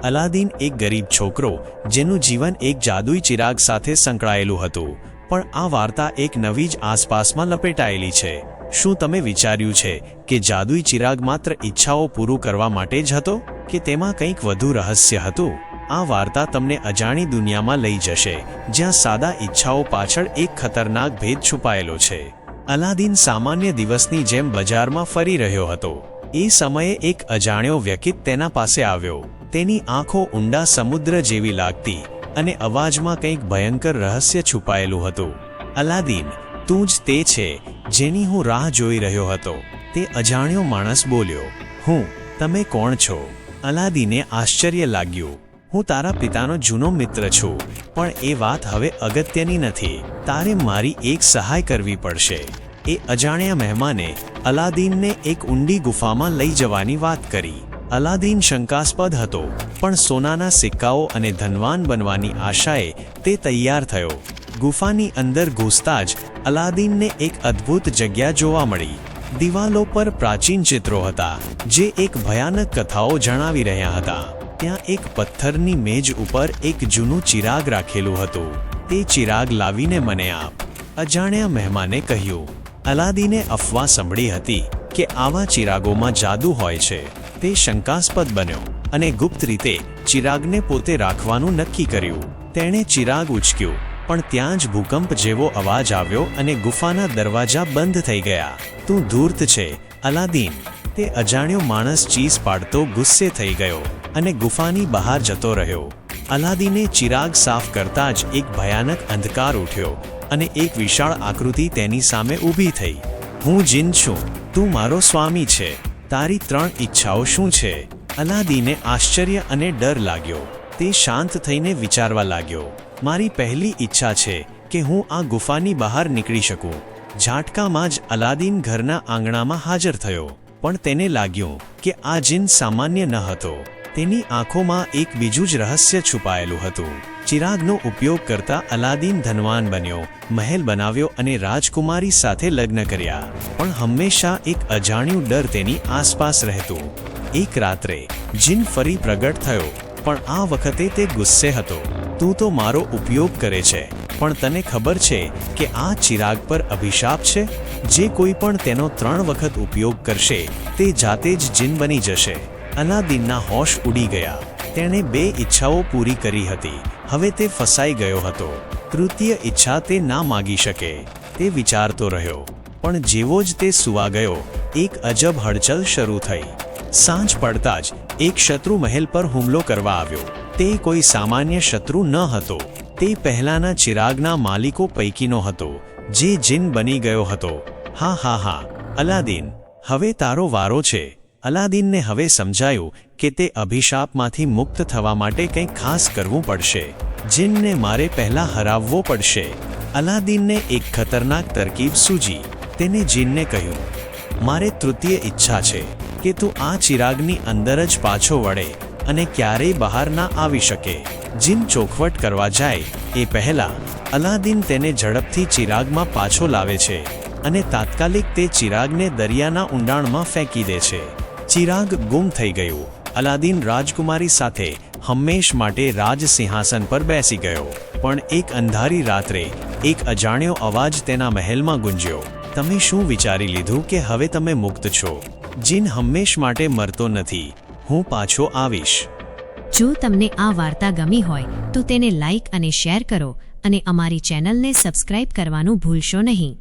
Aladdin એક ગરીબ છોકરો જેનું જીવન એક જાદુઈ ચિરાગ સાથે સંકળાયેલું હતું, પણ આ વાર્તા એક નવી જ આસપાસમાં લપેટાયેલી છે। શું તમે વિચાર્યું છે કે જાદુઈ ચિરાગ માત્ર ઈચ્છાઓ પૂરું કરવા માટે જ હતો કે તેમાં કંઈક વધુ રહસ્ય હતું? આ વાર્તા તમને અજાણી દુનિયામાં લઈ જશે જ્યાં સાદા ઈચ્છાઓ પાછળ એક ખતરનાક ભેદ છુપાયેલો છે। અલાદીન સામાન્ય દિવસની જેમ બજારમાં ફરી રહ્યો હતો। એ સમયે એક અજાણ્યો વ્યક્તિ તેના પાસે આવ્યો। તેની આંખો ઊંડા સમુદ્ર જેવી લાગતી અને અવાજમાં કંઈક ભયંકર રહસ્ય છુપાયેલું હતું। અલાદીન, તું જ તે છે જેની હું રાહ જોઈ રહ્યો હતો, તે અજાણ્યો માણસ બોલ્યો। હું? તમે કોણ છો? અલાદીને આશ્ચર્ય લાગ્યું। હું તારા પિતાનો જૂનો મિત્ર છું, પણ એ વાત હવે અગત્યની નથી। તારે મારી એક સહાય કરવી પડશે। એ અજાણ્યા મહેમાને અલાદીનને એક ઊંડી ગુફામાં લઈ જવાની વાત કરી। અલાદીન શંકાસ્પદ હતો, પણ સોનાના સિક્કાઓ અને ધનવાન બનવાની આશાએ તે તૈયાર થયો। ગુફાની અંદર ઘૂસતા જ અલાદીનને એક અદ્ભુત જગ્યા જોવા મળી। દિવાલો પર પ્રાચીન ચિત્રો હતા જે એક ભયાનક કથાઓ જણાવી રહ્યા હતા। ત્યાં એક પથ્થરની મેજ ઉપર એક જૂનું ચિરાગ રાખેલું હતું। તે ચિરાગ લાવીને મને આપ, અજાણ્યા મહેમાને કહ્યું। અલાદીને અફવા સાંભળી હતી કે આવા ચિરાગોમાં જાદુ હોય છે। તે શંકાસ્પદ બન્યો અને ગુપ્ત રીતે ચિરાગને પોતે રાખવાનું નક્કી કર્યું। તેણે ચિરાગ ઉંચક્યું, પણ ત્યાં જ ભૂકંપ જેવો અવાજ આવ્યો અને ગુફાના દરવાજા બંધ થઈ ગયા। તું ધૂર્ત છે, અલાદીન, તે અજાણ્યો માણસ ચીસ પાડતો ગુસ્સે થઈ ગયો અને ગુફાની બહાર જતો રહ્યો। અલાદીને ચિરાગ સાફ કરતા જ એક ભયાનક અંધકાર ઉઠ્યો અને એક વિશાળ આકૃતિ તેની સામે ઊભી થઈ। હું જીન છું, તું મારો સ્વામી છે, તારી 3 ઈચ્છાઓ શું છે? અલાદીને આશ્ચર્ય અને ડર લાગ્યો। તે શાંત થઈને વિચારવા લાગ્યો। મારી પહેલી ઈચ્છા છે કે હું આ ગુફાની બહાર નીકળી શકું। ઝાટકામાં જ અલાદીન ઘરના આંગણામાં હાજર થયો, પણ તેને લાગ્યું કે આ જીન સામાન્ય ન હતો। તેની આંખોમાં એક બીજું જ રહસ્ય છુપાયેલું હતું। ચિરાગનો ઉપયોગ કરતા અલાદીન ધનવાન બન્યો, મહેલ બનાવ્યો અને રાજકુમારી સાથે લગ્ન કર્યા, પણ હંમેશા એક અજાણ્યું ડર તેની આસપાસ રહેતું। એક રાત્રે જીન ફરી પ્રગટ થયો, પણ આ વખતે તે ગુસ્સે હતો। તું તો મારો ઉપયોગ કરે છે, પણ તને ખબર છે કે આ ચિરાગ પર અભિશાપ છે? જે કોઈ પણ તેનો 3 વખત ઉપયોગ કરશે તે જાતે જ જીન બની જશે। અલાદીનના હોશ ઉડી ગયા। તેણે 2 ઈચ્છાઓ પૂરી કરી હતી, હવે તે ફસાઈ ગયો હતો। તૃતીય ઈચ્છા તે ના માગી શકે। તે વિચારતો રહ્યો, પણ જેવો જ તે સૂવા ગયો, એક અજબ હળચલ શરૂ થઈ। સાંજ પડતા જ એક શત્રુ મહેલ પર હુમલો કરવા આવ્યો। તે કોઈ સામાન્ય શત્રુ ન હતો, તે પહેલાના ચિરાગના માલિકો પૈકીનો હતો, જે જીન બની ગયો હતો। હા હા હા, અલાદીન, હવે તારો વારો છે। અલાદીનને હવે સમજાયું કે તે અભિશાપમાંથી મુક્ત થવા માટે કંઈક ખાસ કરવું પડશે। જીનને મારે પહેલા હરાવવો પડશે। અલાદીનને એક ખતરનાક તરકીબ સૂજી। તેને જીનને કહ્યું, મારે તૃતીય ઈચ્છા છે કે તું આ ચિરાગની અંદર જ પાછો વળે અને ક્યારેય બહાર ના આવી શકે। જીન ચોખવટ કરવા જાય એ પહેલા અલાદીન તેને ઝડપથી ચિરાગમાં પાછો લાવે છે અને તાત્કાલિક તે ચિરાગને દરિયાના ઊંડાણમાં ફેંકી દે છે। ચિરાગ ગુમ થઈ ગયું। અલાદીન રાજકુમારી સાથે હંમેશ માટે રાજ સિંહાસન પર બેસી ગયો, પણ એક અંધારી રાત્રે એક અજાણ્યો અવાજ તેના મહેલમાં ગુંજ્યો। તમે શું વિચારી લીધું કે હવે તમે મુક્ત છો? જીન હંમેશ માટે મરતો નથી, હું પાછો આવીશ। જો તમને આ વાર્તા ગમી હોય તો તેને લાઈક અને શેર કરો અને અમારી ચેનલને સબસ્ક્રાઇબ કરવાનું ભૂલશો નહીં।